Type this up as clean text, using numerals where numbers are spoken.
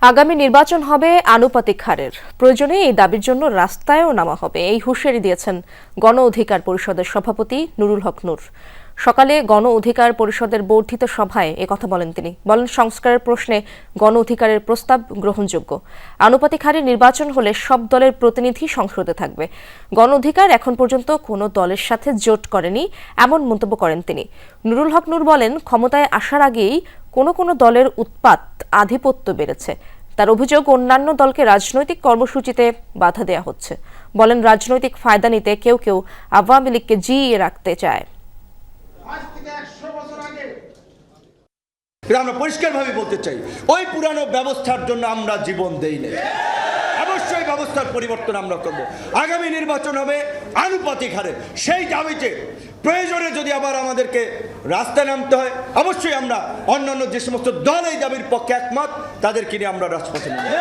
আগামী নির্বাচন হবে আনুপাতিক হারের, প্রয়োজনে এই দাবির জন্য রাস্তায়ও নামা হবে, এই হুঁশিয়ারি দিয়েছেন গণ অধিকার পরিষদের সভাপতি নুরুল হক নূর। সকালে গণ অধিকার পরিষদের বর্ধিত সভায় একথা বলেন তিনি। বলেন, সংস্কারের প্রশ্নে গণ অধিকারের প্রস্তাব গ্রহণযোগ্য। আনুপাতিক হারে নির্বাচন হলে সব দলের প্রতিনিধি সংসদে থাকবে। গণ অধিকার এখন পর্যন্ত কোনো দলের সাথে জোট করেনি, এমন মন্তব্য করেন তিনি। নুরুল হক নূর বলেন, ক্ষমতায় আসার আগেই কোনো দলের উৎপাত, আধিপত্য বেড়েছে। তার অভিযোগ, অন্যান্য দলকে রাজনৈতিক কর্মসূচিতে বাধা দেওয়া হচ্ছে। বলেন, রাজনৈতিক ফায়দা নিতে কেউ আওয়ামী লীগকে জিইয়ে রাখতে চায়। আমরা পরিষ্কারভাবে বলতে চাই, ওই পুরানো ব্যবস্থার জন্য আমরা জীবন দেই না। অবশ্যই ব্যবস্থার পরিবর্তন আমরা করব। আগামী নির্বাচন হবে আনুপাতিক হারে, সেই দাবিতে প্রয়োজনে যদি আবার আমাদেরকে রাস্তায় নামতে হয়, অবশ্যই আমরা অন্যান্য যে সমস্ত দল এই দাবির পক্ষে একমত, তাদেরকে নিয়ে আমরা রাজপথে নামব।